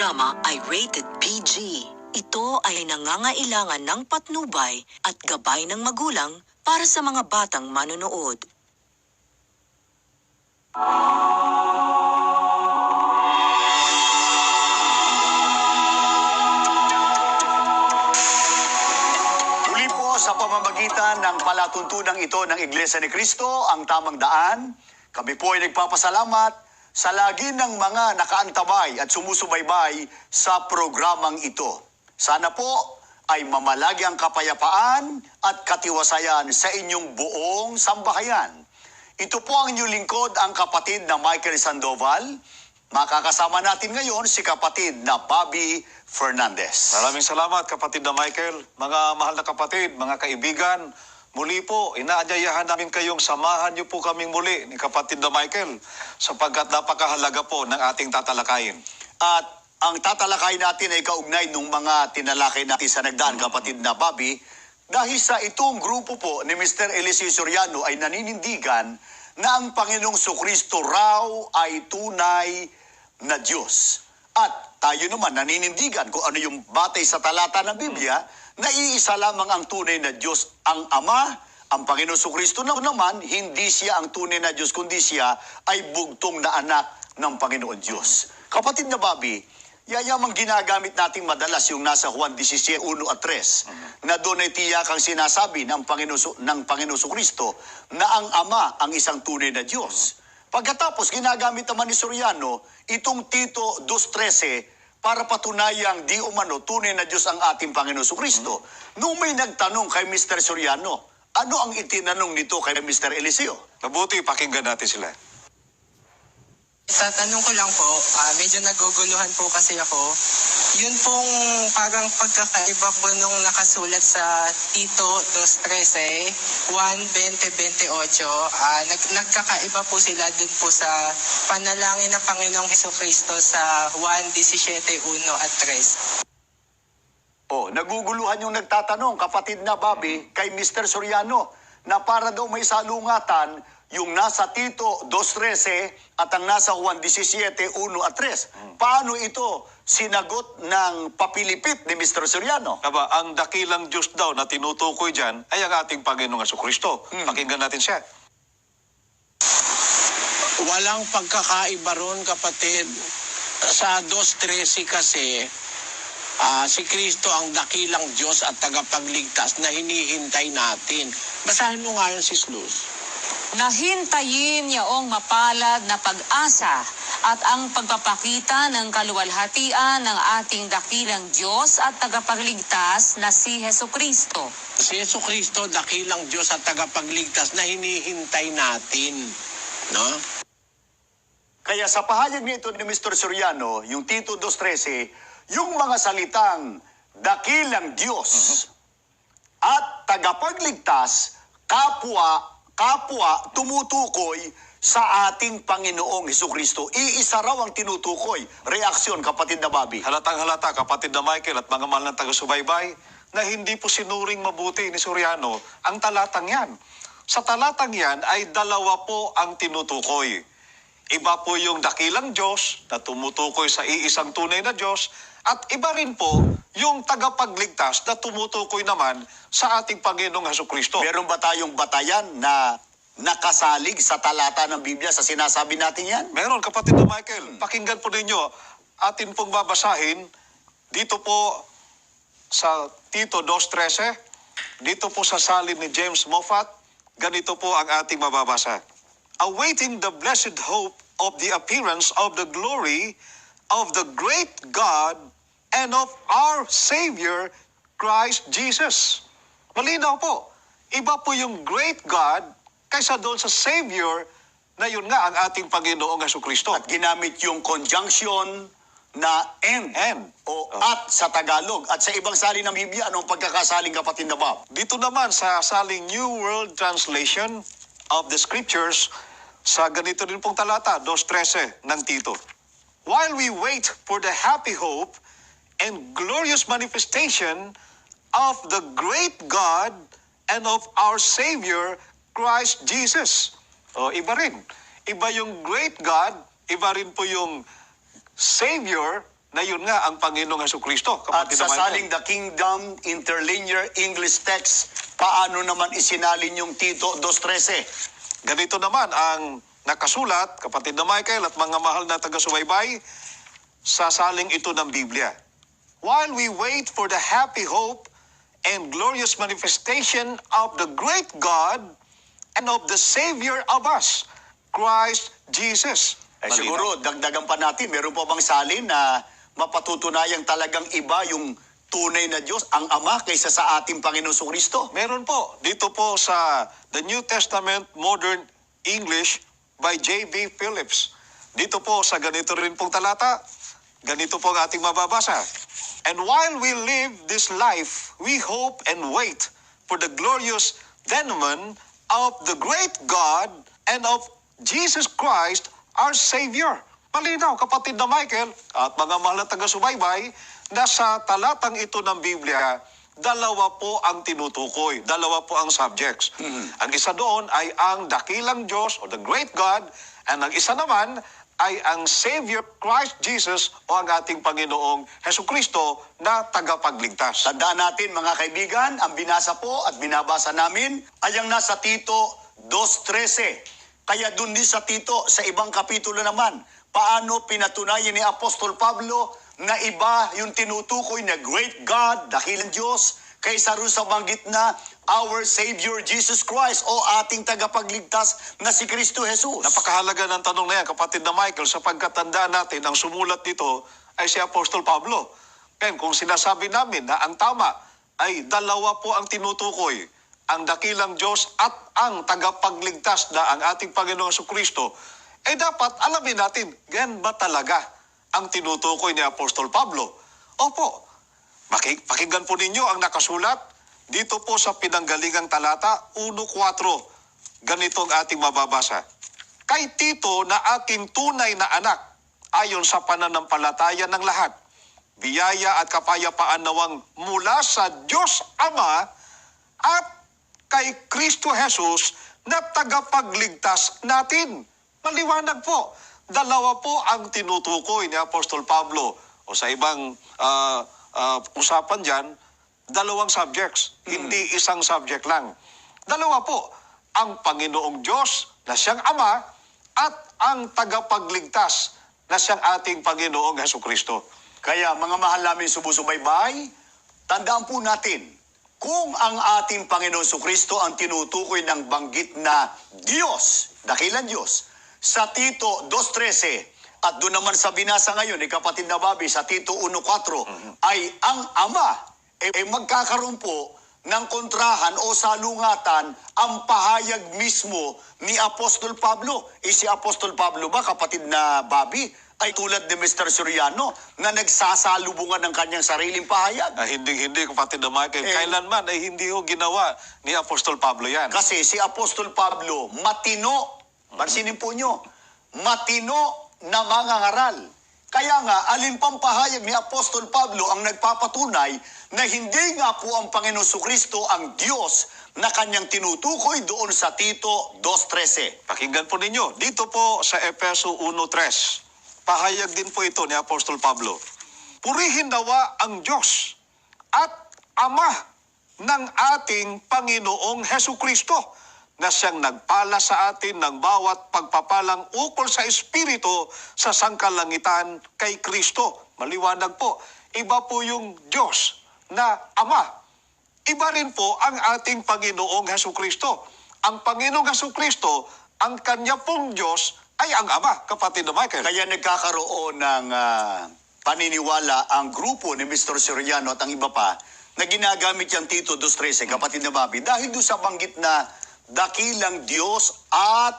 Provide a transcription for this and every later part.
programa ay rated PG. Ito ay nangangailangan ng patnubay at gabay ng magulang para sa mga batang manonood. Muli po sa pamamagitan ng palatuntunang ito ng Iglesia ni Cristo, ang tamang daan, kami po ay nagpapasalamat sa lagi ng mga nakaantabay at sumusubaybay sa programang ito. Sana po ay mamalagi ang kapayapaan at katiwasayan sa inyong buong sambahayan. Ito po ang inyong lingkod, ang kapatid na Michael Sandoval. Makakasama natin ngayon si kapatid na Bobby Fernandez. Maraming salamat kapatid na Michael. Mga mahal na kapatid, mga kaibigan, muli po, inaanyayahan namin kayong samahan niyo po kaming muli ni kapatid na Michael sapagkat napakahalaga po ng ating tatalakayin. At ang tatalakayin natin ay kaugnay ng mga tinalakay natin sa nagdaan, kapatid na Bobby, dahil sa itong grupo po ni Mr. Eliseo Soriano ay naninindigan na ang Panginoong Sukristo raw ay tunay na Diyos. At tayo naman naninindigan kung ano yung batay sa talata ng Biblia, na iisa lamang ang tunay na Diyos, ang Ama. Ang Panginoong Sukristo naman, hindi siya ang tunay na Diyos, kundi siya ay bugtong na anak ng Panginoon Diyos. Kapatid na Bobby, yayamang ginagamit natin madalas yung nasa Juan 17:1 at 3, na doon ay tiyak ang sinasabi ng Panginoong Sukristo na ang Ama ang isang tunay na Diyos. Pagkatapos, ginagamit naman ni Soriano itong Tito 2:13 para patunayang di umano tunay na Diyos ang ating Panginoong Sukristo. Nung may nagtanong kay Mr. Soriano, ano ang itinanong nito kay Mr. Eliseo? Mabuti, pakinggan natin sila. Tatanong ko lang po, medyo naguguluhan po kasi ako. Yun pong parang pagkakaiba po nung nakasulat sa Tito 2:13, 1:20-28, nagkakaiba po sila dun po sa panalangin ng Panginoong Hesukristo sa 1:17:1 at 3. Naguguluhan yung nagtatanong, kapatid na Bobby, kay Mr. Soriano, na para daw may salungatan yung nasa Tito 2:13 at ang nasa Juan 17:1 at 3. Paano ito sinagot ng papilipit ni Mr. Soriano? Aba, ang dakilang Diyos daw na tinutukoy dyan ay ang ating Panginoong Hesukristo. Pakinggan natin siya. Walang pagkakaiba ron, kapatid. Sa 2:13 kasi, si Kristo ang dakilang Diyos at tagapagligtas na hinihintay natin. Basahin mo nga yun, Sis Luz. Nahintayin niyaong mapalad na pag-asa at ang pagpapakita ng kaluwalhatian ng ating dakilang Diyos at tagapagligtas na si Hesukristo. Si Hesukristo, dakilang Diyos at tagapagligtas na hinihintay natin. No? Kaya sa pahayag nito ni Mr. Soriano, yung Tito 2:13, yung mga salitang dakilang Diyos at tagapagligtas, kapwa tumutukoy sa ating Panginoong Hesukristo. Iisa raw ang tinutukoy. Reaksyon, kapatid na Bobby. Halatang halata, kapatid na Michael at mga mahal na taga-subaybay, na hindi po sinuring mabuti ni Soriano ang talatang yan. Sa talatang yan ay dalawa po ang tinutukoy. Iba po yung dakilang Diyos na tumutukoy sa iisang tunay na Diyos, at iba rin po yung tagapagligtas na tumutukoy naman sa ating Panginoong Hesukristo. Meron ba tayong batayan na nakasalig sa talata ng Biblia sa sinasabi natin yan? Meron, kapatid na Michael. Pakinggan po ninyo. Atin pong babasahin dito po sa Tito 2:13, dito po sa salin ni James Moffat, ganito po ang ating mababasa. Awaiting the blessed hope of the appearance of the glory of the great God and of our Savior, Christ Jesus. Malinaw po. Iba po yung great God kaysa doon sa Savior na yun nga ang ating Panginoong Hesukristo. At ginamit yung conjunction na and o at sa Tagalog. At sa ibang salin ng Biblia, anong pagkakasaling, kapatid na Bob? Dito naman sa saling New World Translation of the Scriptures, sa ganito rin pong talata, 2:13 ng Tito. While we wait for the happy hope and glorious manifestation of the great God and of our Savior, Christ Jesus. Iba rin. Iba yung great God, iba rin po yung Savior na yun nga ang Panginoong Hesukristo. At Kapatid sa na Michael. saling The Kingdom Interlinear English Text, paano naman isinalin yung Tito 2:13? Ganito naman ang nakasulat, kapatid na Michael at mga mahal na taga-subaybay, sa saling ito ng Biblia. While we wait for the happy hope and glorious manifestation of the great God and of the Savior of us, Christ Jesus. Malinaw. Siguro, dagdagan pa natin, meron po bang salin na mapatutunayang talagang iba yung tunay na Diyos, ang Ama, kaysa sa ating Panginoong Kristo? Meron po. Dito po sa The New Testament Modern English by J.B. Phillips. Dito po sa ganito rin pong talata, ganito po ang ating mababasa. And while we live this life, we hope and wait for the glorious denouement of the great God and of Jesus Christ, our Savior. Malinaw, kapatid na Michael at mga mahal na taga-subaybay, na sa talatang ito ng Biblia, dalawa po ang tinutukoy, dalawa po ang subjects. Ang isa doon ay ang dakilang Diyos o the great God, and ang isa naman ay ang Savior Christ Jesus o ang ating Panginoong Hesukristo na tagapagligtas. Tandaan natin mga kaibigan, ang binasa po at binabasa namin ay ang nasa Tito 2:13. Kaya dun din sa Tito, sa ibang kapitulo naman, paano pinatunayan ni Apostol Pablo na iba yung tinutukoy na great God, dakilang Diyos, kaysa rin sa banggit na our Savior Jesus Christ o ating tagapagligtas na si Kristo Jesus. Napakahalaga ng tanong na yan, kapatid na Michael, sapagkat tandaan natin, ang sumulat dito ay si Apostol Pablo. Kaya kung sinasabi namin na ang tama ay dalawa po ang tinutukoy, ang dakilang Diyos at ang tagapagligtas na ang ating Panginoong Jesucristo, eh dapat alamin natin, gan ba talaga ang tinutukoy ni Apostol Pablo? Opo, pakinggan po ninyo ang nakasulat dito po sa pinanggalingang talata 1:4. Ganito ang ating mababasa. Kay Tito na aking tunay na anak, ayon sa pananampalataya ng lahat, biyaya at kapayapaan nawang mula sa Diyos Ama at kay Kristo Jesus na tagapagligtas natin. Maliwanag po. Dalawa po ang tinutukoy ni Apostol Pablo. O sa ibang usapan dyan, dalawang subjects. Hindi isang subject lang. Dalawa po. Ang Panginoong Diyos na siyang Ama at ang tagapagligtas na siyang ating Panginoong Hesukristo. Kaya mga mahal namin sumusubaybay, tandaan po natin, kung ang ating Panginoong Kristo ang tinutukoy ng banggit na Diyos, dakilang Diyos, sa Tito 2:13, at doon naman sa binasa ngayon, kapatid na Bobby, sa Tito 1:4, ay ang Ama, magkakaroon po ng kontrahan o salungatan ang pahayag mismo ni Apostol Pablo. Si Apostol Pablo ba, kapatid na Bobby, ay tulad ni Mr. Soriano na nagsasalubungan ng kanyang sariling pahayag? Hindi, kapatid na Michael. Kailanman ay hindi ho ginawa ni Apostol Pablo yan. Kasi si Apostol Pablo, matino, pansinin po nyo, matino na mangangaral. Kaya nga, alin pang pahayag ni Apostol Pablo ang nagpapatunay na hindi nga po ang Panginoon Jesucristo ang Diyos na kanyang tinutukoy doon sa Tito 2:13. Pakinggan po ninyo. Dito po sa Efeso 1:3. Pahayag din po ito ni Apostol Pablo. Purihin nawa ang Diyos at Ama ng ating Panginoong Hesukristo na siyang nagpala sa atin ng bawat pagpapalang ukol sa Espiritu sa sangkalangitan kay Kristo. Maliwanag po, iba po yung Diyos na Ama. Iba rin po ang ating Panginoong Hesukristo. Ang Panginoong Hesukristo, ang kanya pong Diyos ay ang Ama, kapatid na Michael. Kaya nagkakaroon ng paniniwala ang grupo ni Mr. Soriano at ang iba pa na ginagamit yung Tito 2:13, kapatid na Bobby, dahil doon sa banggit na dakilang Diyos at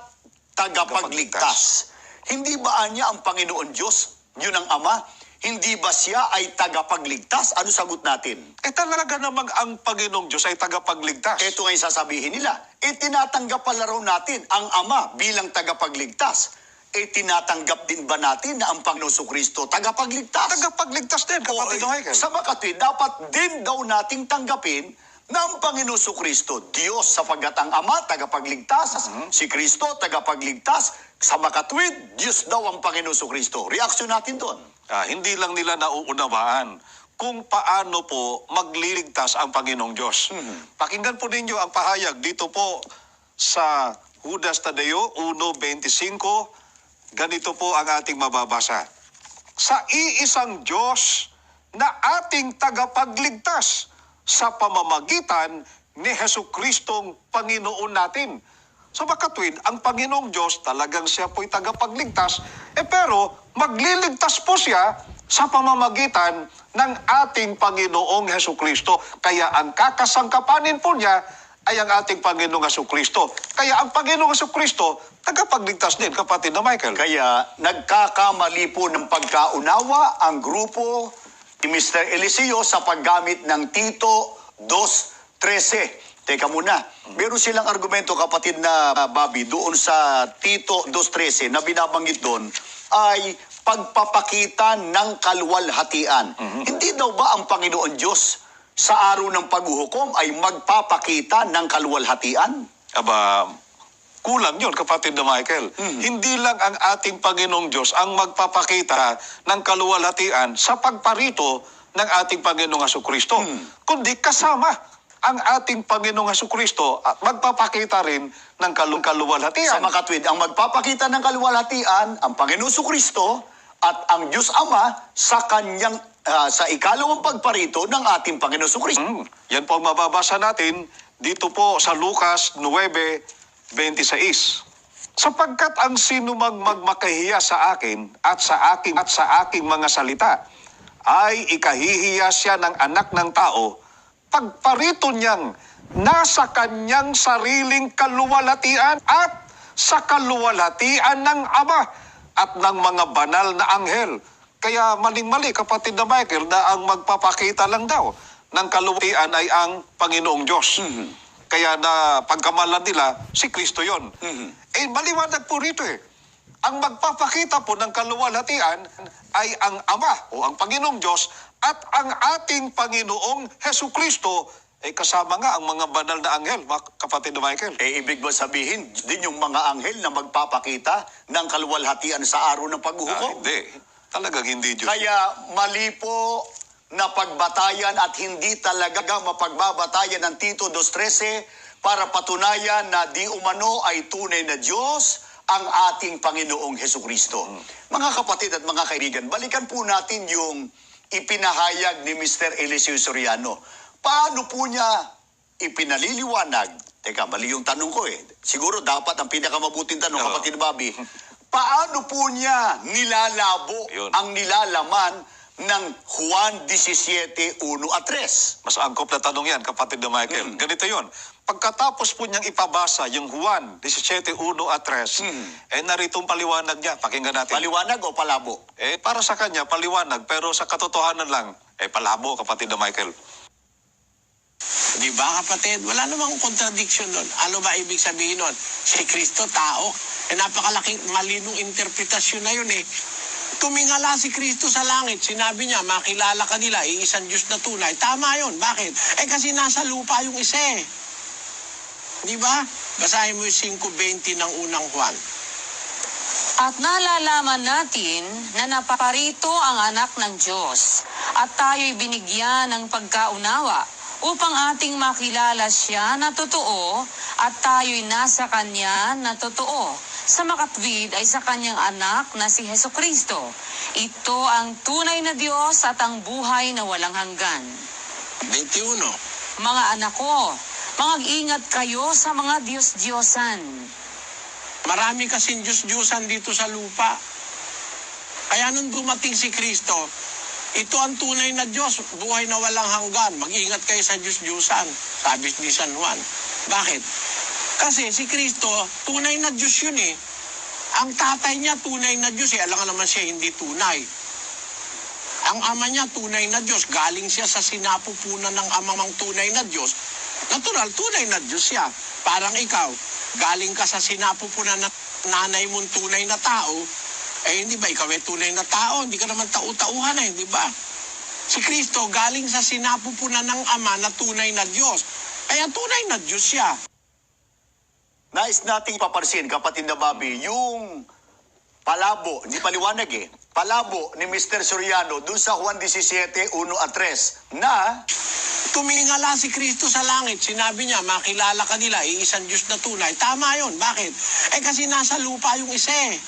tagapagligtas. Hindi ba niya ang Panginoon Diyos, yun ang Ama? Hindi ba siya ay tagapagligtas? Ano sagot natin? Talaga namang ang Panginoong Diyos ay tagapagligtas. Ito nga yung sasabihin nila. Tinatanggap pala raw natin ang Ama bilang tagapagligtas. Tinatanggap din ba natin na ang Panginoon Jesucristo tagapagligtas? Tagapagligtas din, kapatid na Michael. Sa makatwid, dapat din daw nating tanggapin na ang Panginoon Jesucristo, Diyos, sapagkat ang Ama, tagapagligtas, si Kristo, tagapagligtas, sa makatwid, Diyos daw ang Panginoon Jesucristo. Reaksyon natin doon. Hindi lang nila nauunawaan kung paano po magliligtas ang Panginoong Diyos. Pakinggan po ninyo ang pahayag dito po sa Judas Tadeo 1:25. Ganito po ang ating mababasa. Sa iisang Diyos na ating tagapagligtas sa pamamagitan ni Jesucristong Panginoon natin. So makatwid, ang Panginoong Diyos talagang siya po'y tagapagligtas, pero magliligtas po siya sa pamamagitan ng ating Panginoong Jesucristo. Kaya ang kakasangkapanin po niya ay ang ating Panginoong Jesucristo. Kaya ang Panginoong Jesucristo, tagapagligtas din, kapatid na Michael. Kaya nagkakamali po ng pagkaunawa ang grupo ni Mr. Eliseo sa paggamit ng Tito 2:13. Teka muna, meron silang argumento, kapatid na Bobby, doon sa Tito 2:13 na binabanggit doon ay pagpapakita ng kaluwalhatian. Hindi daw ba ang Panginoon Diyos sa araw ng paghuhukom ay magpapakita ng kaluwalhatian? Aba, kulang yun, kapatid na Michael. Hindi lang ang ating Panginoong Diyos ang magpapakita ng kaluwalhatian sa pagparito ng ating Panginoong Jesucristo, kundi kasama ang ating Panginoong Jesucristo at magpapakita rin ng kaluwalhatian. Sa makatwid, ang magpapakita ng kaluwalhatian, ang Panginoon Jesucristo at ang Diyos Ama sa kanyang sa ikalawang pagparito ng ating Panginoon Jesucristo. Yan po ang mababasa natin dito po sa Lucas 9:26. Sapagkat ang sinumang magmakahiya sa akin at sa aking mga salita ay ikahihiya siya ng anak ng tao pagparito niyang nasa kanyang sariling kaluwalhatian at sa kaluwalhatian ng Ama at ng mga banal na anghel. Kaya maling-mali, kapatid na Michael, na ang magpapakita lang daw ng kaluwalhatian ay ang Panginoong Diyos. Kaya na pagkamalan nila, si Kristo yon. Maliwanag po rito Ang magpapakita po ng kaluwalhatian ay ang Ama o ang Panginoong Diyos at ang ating Panginoong Jesucristo, kasama nga ang mga banal na anghel, kapatid na Michael. Ibig ba sabihin, din yung mga anghel na magpapakita ng kaluwalhatian sa araw ng paghuhukom? Hindi. Talagang hindi, Diyos. Kaya mali po na pagbatayan at hindi talaga mapagbabatayan ng Tito 2:13 para patunayan na di umano ay tunay na Diyos ang ating Panginoong Jesucristo. Mga kapatid at mga kaibigan, balikan po natin yung ipinahayag ni Mr. Eliseo Soriano. Paano po niya ipinaliliwanag? Teka, mali yung tanong ko Siguro dapat ang pinakamabuting tanong, kapatid Bobby. Paano po niya nilalabo ang nilalaman ng Juan 17:1-3? Mas angkop na tanong yan, kapatid na Michael. Ganito yon. Pagkatapos po niyang ipabasa yung Juan 17:1-3, naritong paliwanag niya. Pakinggan natin. Paliwanag o palabo? Para sa kanya, paliwanag. Pero sa katotohanan lang, palabo, kapatid na Michael. Di ba, kapatid? Wala namang contradiction doon. Ano ba ibig sabihin nun? Si Kristo, tao. Napakalaking malinong interpretasyon na yun Tumingala si Kristo sa langit. Sinabi niya, makilala ka nila, iisang Diyos na tunay. Tama yun. Bakit? Kasi nasa lupa yung isa Di ba? Basahin mo yung 5:20 ng unang Juan. At nalalaman natin na napaparito ang anak ng Diyos at tayo'y binigyan ng pagkaunawa upang ating makilala siya na totoo at tayo'y nasa kanya na totoo. Sa makatwid ay sa kanyang anak na si Jesucristo. Ito ang tunay na Diyos at ang buhay na walang hanggan. 21. Mga anak ko, mag-ingat kayo sa mga Diyos-Diyosan. Marami kasing Diyos-Diyosan dito sa lupa. Kaya nung dumating si Kristo, ito ang tunay na Diyos, buhay na walang hanggan. Mag-ingat kayo sa Diyos-Diyosan, sabi ni San Juan. Bakit? Kasi si Kristo, tunay na Diyos yun Ang tatay niya, tunay na Diyos Alam nga naman siya hindi tunay. Ang ama niya, tunay na Diyos. Galing siya sa sinapupunan ng amang tunay na Diyos. Natural, tunay na Diyos siya. Parang ikaw, galing ka sa sinapupunan ng nanay mong tunay na tao, hindi ba ikaw tunay na tao? Hindi ka naman tau-tauhan hindi ba? Si Kristo galing sa sinapupunan ng Ama na tunay na Diyos. Kaya tunay na Diyos siya. Nais nating papansin, kapatid na Bobby, yung palabo, hindi paliwanag eh, palabo ni Mr. Soriano dun sa Juan 17, 1 at 3 na Tumingala si Kristo sa langit. Sinabi niya, makilala ka nila, iisang Diyos na tunay. Tama yun. Bakit? Kasi nasa lupa yung isa eh.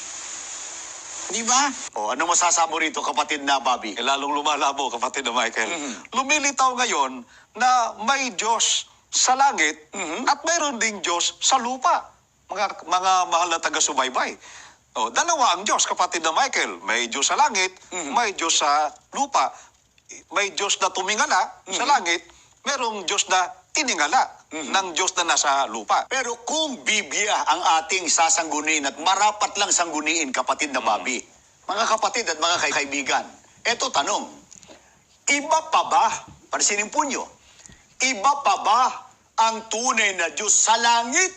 Di ba? o ano masasabo rito kapatid na Bobby? Lalong lumalabo, kapatid na Michael. Lumilitaw ngayon na may Diyos sa langit at mayroon ding Diyos sa lupa. Mga mahal na taga-subaybay. Dalawa ang Diyos, kapatid na Michael. May Diyos sa langit, may Diyos sa lupa. May Diyos na tumingala sa langit, merong Diyos na tiningala ng Diyos na nasa lupa. Pero kung Biblia ang ating sasangguniin at marapat lang sangguniin, kapatid na Bobby, mga kapatid at mga kaibigan, eto tanong, iba pa ba, pansinin po nyo, iba pa ba ang tunay na Diyos sa langit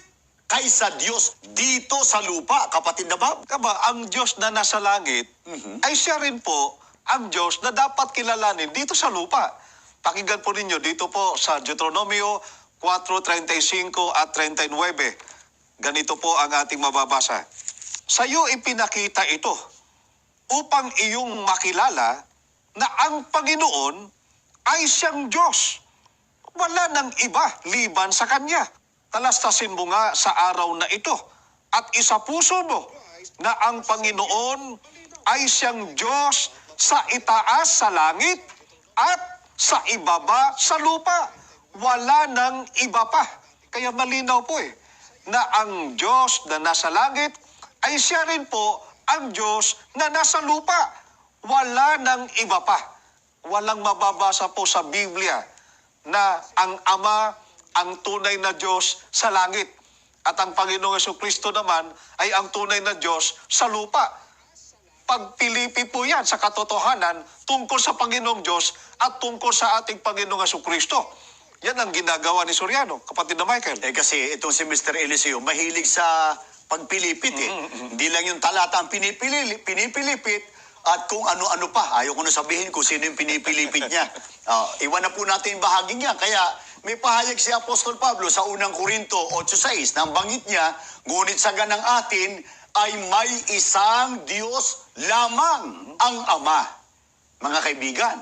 kaysa Diyos dito sa lupa, kapatid na Bob? Ang Diyos na nasa langit ay siya rin po ang Diyos na dapat kilalanin dito sa lupa. Pakinggan po ninyo dito po sa Deuteronomio 4:35 at 39. Ganito po ang ating mababasa. Sa iyo ipinakita ito upang iyong makilala na ang Panginoon ay siyang Diyos. Wala nang iba liban sa Kanya. Talastasin mo nga sa araw na ito at isapuso mo na ang Panginoon ay siyang Diyos sa itaas sa langit at sa ibaba sa lupa. Wala nang iba pa. Kaya malinaw po na ang Diyos na nasa langit ay siya rin po ang Diyos na nasa lupa. Wala nang iba pa. Walang mababasa po sa Biblia na ang Ama ang tunay na Diyos sa langit at ang Panginoong Jesucristo naman ay ang tunay na Diyos sa lupa. Pagpilipi po yan sa katotohanan tungkol sa Panginoong Diyos at tungkol sa ating Panginoong Jesucristo. Yan ang ginagawa ni Soriano, kapatid na Michael. Kasi itong si Mr. Eliseo, mahilig sa pagpilipit Hindi lang yung talata ang pinipilipit at kung ano-ano pa. Ayaw ko na sabihin kung sino yung pinipilipit niya. Iwan na po natin yung bahagi niya. Kaya may pahayag si Apostol Pablo sa unang Korinto 8:6 nang banggit niya, ngunit sa ganang atin ay may isang Diyos lamang, ang Ama. Mga kaibigan,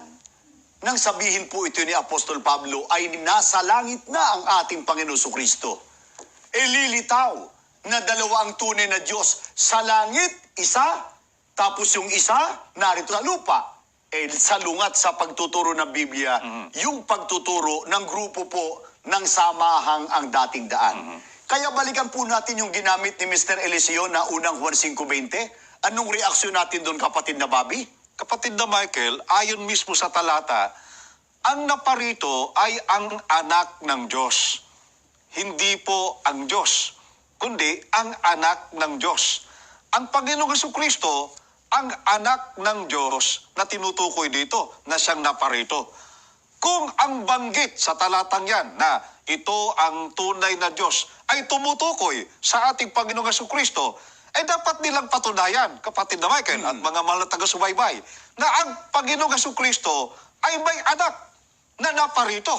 nang sabihin po ito ni Apostol Pablo ay nasa langit na ang ating Panginoon Kristo. Lilitaw na dalawa ang tunay na Diyos. Sa langit, isa, tapos yung isa, narito sa lupa. Salungat sa pagtuturo ng Biblia, yung pagtuturo ng grupo po ng samahang ang dating daan. Kaya balikan po natin yung ginamit ni Mr. Eliseo na unang Juan 5:20. Anong reaksyon natin doon, kapatid na Bobby? Kapatid na Michael, ayon mismo sa talata, ang naparito ay ang anak ng Diyos. Hindi po ang Diyos, kundi ang anak ng Diyos. Ang Panginoong Jesucristo, ang anak ng Diyos na tinutukoy dito, na siyang naparito. Kung ang banggit sa talatang yan na ito ang tunay na Diyos ay tumutukoy sa ating Panginoong Jesucristo, ay dapat nilang patunayan, kapatid na Michael, at mga mahal na taga-subaybay, na ang Panginoong Jesucristo ay may anak na naparito.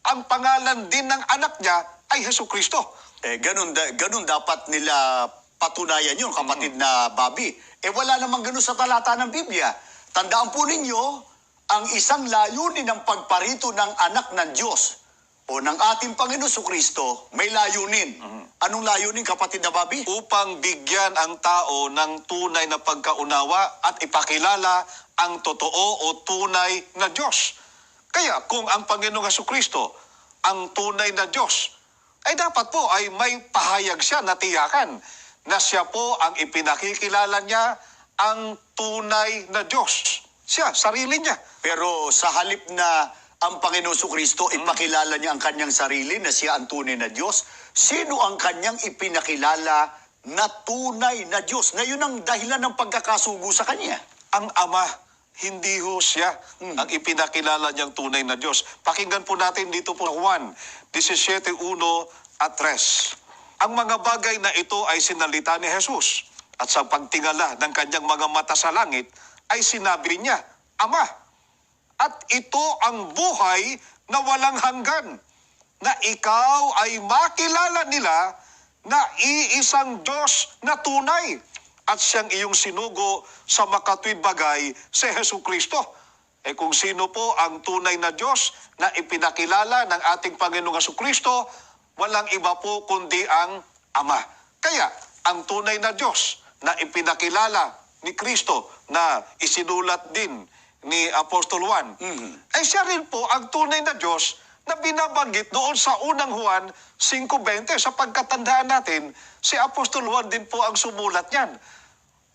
Ang pangalan din ng anak niya ay Jesucristo. Ganun dapat nila patunayan yun, kapatid na Bobby. Wala namang ganun sa talata ng Biblia. Tandaan po ninyo, ang isang layunin ng pagparito ng anak ng Diyos o ng ating Panginoon Kristo, may layunin. Anong layunin, kapatid na Bobby? Upang bigyan ang tao ng tunay na pagkaunawa at ipakilala ang totoo o tunay na Diyos. Kaya kung ang Panginoong Jesucristo ang tunay na Diyos, ay dapat po ay may pahayag siya na tiyakan na siya po ang ipinakikilala niya ang tunay na Diyos. Siya, sarili niya. Pero sa halip na ang Panginoon Kristo ipakilala niya ang kanyang sarili na siya ang tunay na Diyos, sino ang kanyang ipinakilala na tunay na Diyos? Na yun ang dahilan ng pagkakasugo sa kanya. Ang Ama, hindi ho siya ang ipinakilala niyang tunay na Diyos. Pakinggan po natin dito po Juan 17:1 at 3. Ang mga bagay na ito ay sinalita ni Jesus. At sa pagtingala ng kanyang mga mata sa langit, ay sinabi niya, Ama, at ito ang buhay na walang hanggan, na ikaw ay makilala nila na iisang Diyos na tunay at siyang iyong sinugo sa makatwid bagay si Jesucristo. Kung sino po ang tunay na Diyos na ipinakilala ng ating Panginoong Jesucristo, walang iba po kundi ang Ama. Kaya, ang tunay na Diyos na ipinakilala ni Kristo na isinulat din ni Apostol Juan, ay siya rin po ang tunay na Diyos na binabanggit doon sa unang Juan 5:20. Sa pagkatandaan natin, si Apostol Juan din po ang sumulat niyan.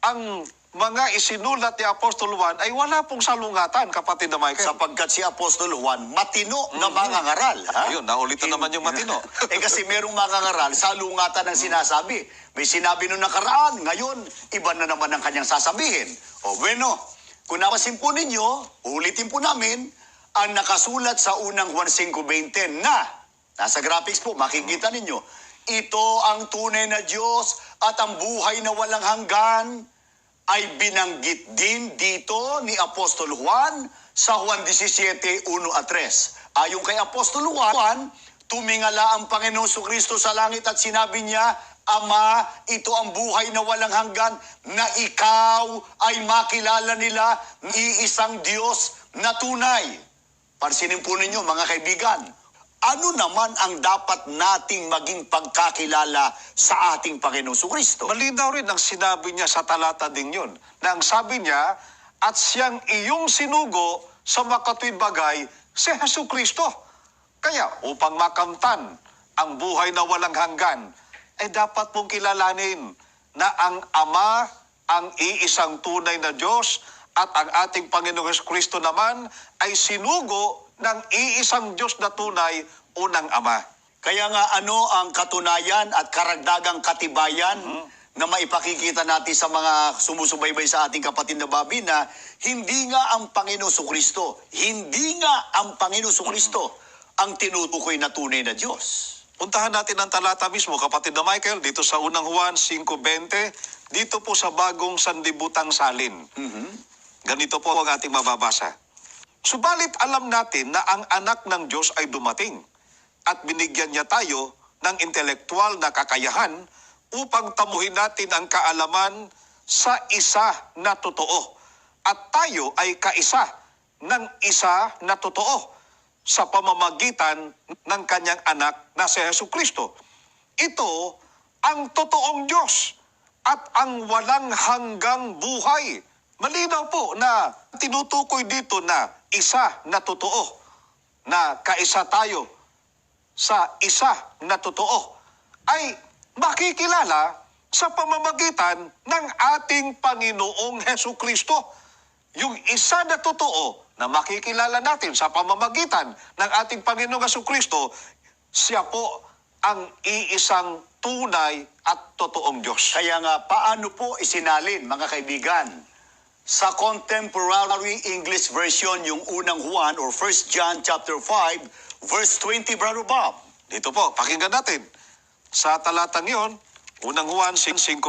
Ang mga isinulat ni Apostol Juan ay wala pong salungatan, kapatid na Michael. Sapagkat si Apostol Juan, matino na mangangaral. Ha? Ayun, naulitan naman yung matino. Kasi merong mangangaral, salungatan ang sinasabi. May sinabi nung nakaraan, ngayon, iba na naman ang kanyang sasabihin. O bueno, kung napasin po ninyo, ulitin po namin, ang nakasulat sa unang Juan 5:20 na, nasa graphics po, makikita ninyo, ito ang tunay na Diyos at ang buhay na walang hanggan, ay binanggit din dito ni Apostol Juan sa Juan 17:1-3. Ayon kay Apostol Juan, tumingala ang Panginoong Kristo sa langit at sinabi niya, Ama, ito ang buhay na walang hanggan, na ikaw ay makilala nila, iisang Diyos na tunay. Pansinin po ninyo, mga kaibigan, ano naman ang dapat nating maging pagkakilala sa ating Panginoong Kristo? Malinaw rin ang sinabi niya sa talata ding yun, na ang sabi niya, at siyang iyong sinugo sa makatwid bagay si Jesucristo. Kaya upang makamtan ang buhay na walang hanggan, ay dapat mong kilalanin na ang Ama, ang iisang tunay na Diyos, at ang ating Panginoong Jesucristo naman ay sinugo ng iisang Diyos na tunay, unang Ama. Kaya nga ano ang katunayan at karagdagang katibayan na maipakikita natin sa mga sumusubaybay sa ating kapatid na Bobby na hindi nga ang Panginoong Kristo, ang tinutukoy na tunay na Diyos. Puntahan natin ang talata mismo, kapatid na Michael, dito sa unang Juan 5:20, dito po sa bagong sandibutang salin. Ganito po ang ating mababasa. Subalit alam natin na ang anak ng Diyos ay dumating at binigyan niya tayo ng intelektual na kakayahan upang tamuhin natin ang kaalaman sa isa na totoo. At tayo ay kaisa ng isa na totoo sa pamamagitan ng kanyang anak na si Jesucristo. Ito ang totoong Diyos at ang walang hanggang buhay. Malinaw po na tinutukoy dito na isa na totoo, na kaisa tayo sa isa na totoo, ay makikilala sa pamamagitan ng ating Panginoong Jesucristo. Yung isa na totoo na makikilala natin sa pamamagitan ng ating Panginoong Jesucristo, siya po ang iisang tunay at totoong Diyos. Kaya nga, paano po isinalin, mga kaibigan? Sa Contemporary English Version, yung unang Juan or 1 John chapter 5, verse 20, Brother Bob. Dito po, pakinggan natin. Sa talatang yon, unang Juan 5:20.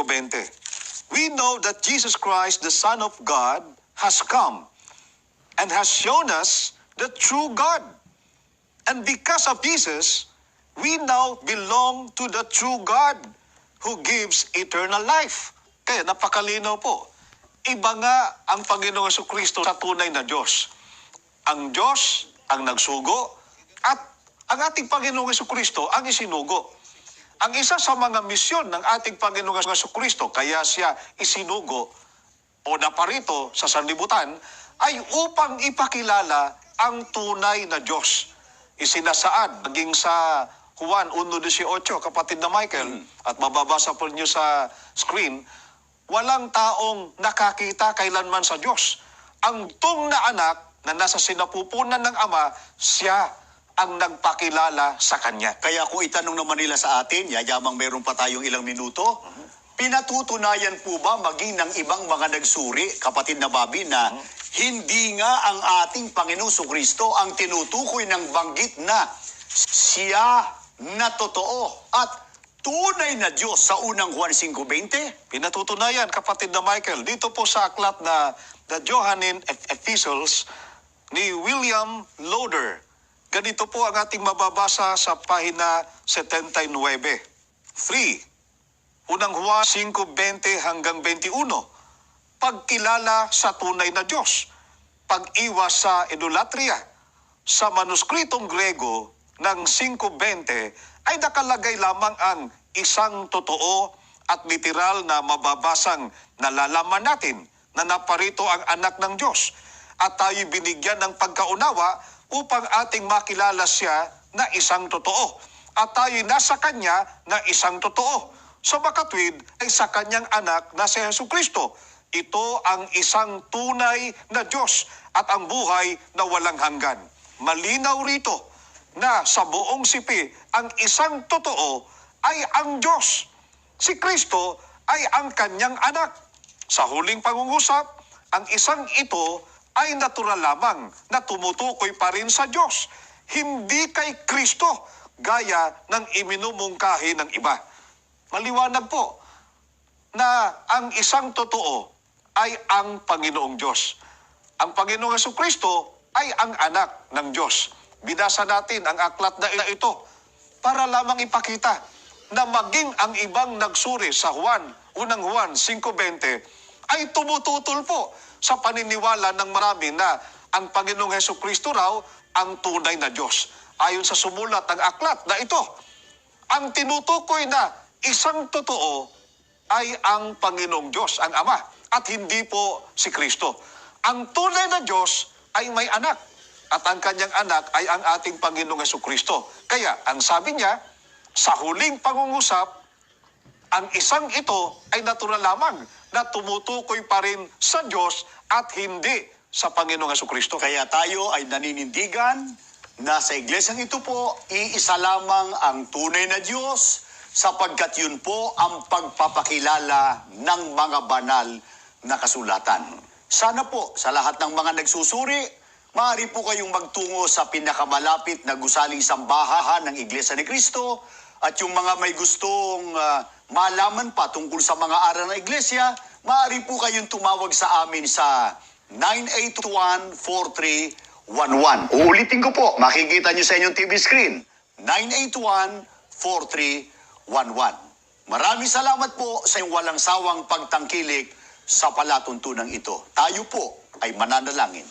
We know that Jesus Christ, the Son of God, has come and has shown us the true God. And because of Jesus, we now belong to the true God who gives eternal life. Kaya napakalinaw po. Iba nga ang Panginoong Jesucristo sa tunay na Diyos. Ang Diyos ang nagsugo at ang ating Panginoong Jesucristo ang isinugo. Ang isa sa mga misyon ng ating Panginoong Jesucristo, kaya siya isinugo o naparito sa sanlibutan, ay upang ipakilala ang tunay na Diyos. Isinasaad, naging sa Juan 1:18, kapatid na Michael, at mababasa po niyo sa screen, walang taong nakakita kailanman sa Diyos. Ang tung na anak na nasa sinapupunan ng Ama, siya ang nagpakilala sa Kanya. Kaya kung itanong naman nila sa atin, yayamang meron pa tayong ilang minuto, pinatutunayan po ba maging ng ibang mga nagsuri, kapatid na Bobby, na hindi nga ang ating Panginoong Kristo ang tinutukoy ng banggit na siya na totoo at tunay na Diyos sa unang Juan 5:20? Pinatutunayan, kapatid na Michael, dito po sa aklat na The Johannine Epistles ni William Loader. Ganito po ang ating mababasa sa pahina 79. 3. Unang Juan 5:20 hanggang 21. Pagkilala sa tunay na Diyos. Pag-iwas sa idolatria. Sa manuskritong Grego ng 5:20 ay nakalagay lamang ang isang totoo at literal na mababasang nalalaman natin na naparito ang anak ng Diyos at tayo binigyan ng pagkaunawa upang ating makilala siya na isang totoo at tayo nasa Kanya na isang totoo. Sa makatwid ay sa Kanyang anak na si Jesucristo. Ito ang isang tunay na Diyos at ang buhay na walang hanggan. Malinaw rito na sa buong sipi ang isang totoo ay ang Diyos. Si Kristo ay ang Kanyang anak. Sa huling pangungusap, ang isang ito ay natural lamang na tumutukoy pa rin sa Diyos. Hindi kay Kristo gaya ng iminumungkahi ng iba. Maliwanag po na ang isang totoo ay ang Panginoong Diyos. Ang Panginoong Jesucristo ay ang anak ng Diyos. Binasa natin ang aklat na ito para lamang ipakita na maging ang ibang nagsuri sa unang Juan 5:20 ay tumututol po sa paniniwala ng marami na ang Panginoong Jesucristo raw ang tunay na Diyos. Ayon sa sumulat ng aklat na ito, ang tinutukoy na isang totoo ay ang Panginoong Diyos, ang Ama, at hindi po si Kristo. Ang tunay na Diyos ay may anak, at ang kanyang anak ay ang ating Panginoong Jesucristo. Kaya, ang sabi niya, sa huling pangungusap, ang isang ito ay natural lamang na tumutukoy pa rin sa Diyos at hindi sa Panginoong Jesucristo. Kaya tayo ay naninindigan na sa iglesyang ito po, iisa lamang ang tunay na Diyos sapagkat yun po ang pagpapakilala ng mga banal na kasulatan. Sana po sa lahat ng mga nagsusuri, maaari po kayong magtungo sa pinakamalapit na gusaling sambahan ng Iglesia ni Cristo at yung mga may gustong malaman pa tungkol sa mga aral ng Iglesia, maaari po kayong tumawag sa amin sa 981-4311. Uulitin ko po, makikita nyo sa inyong TV screen, 981-4311. Maraming salamat po sa inyong walang sawang pagtangkilik sa palatuntunan ito. Tayo po ay mananalangin.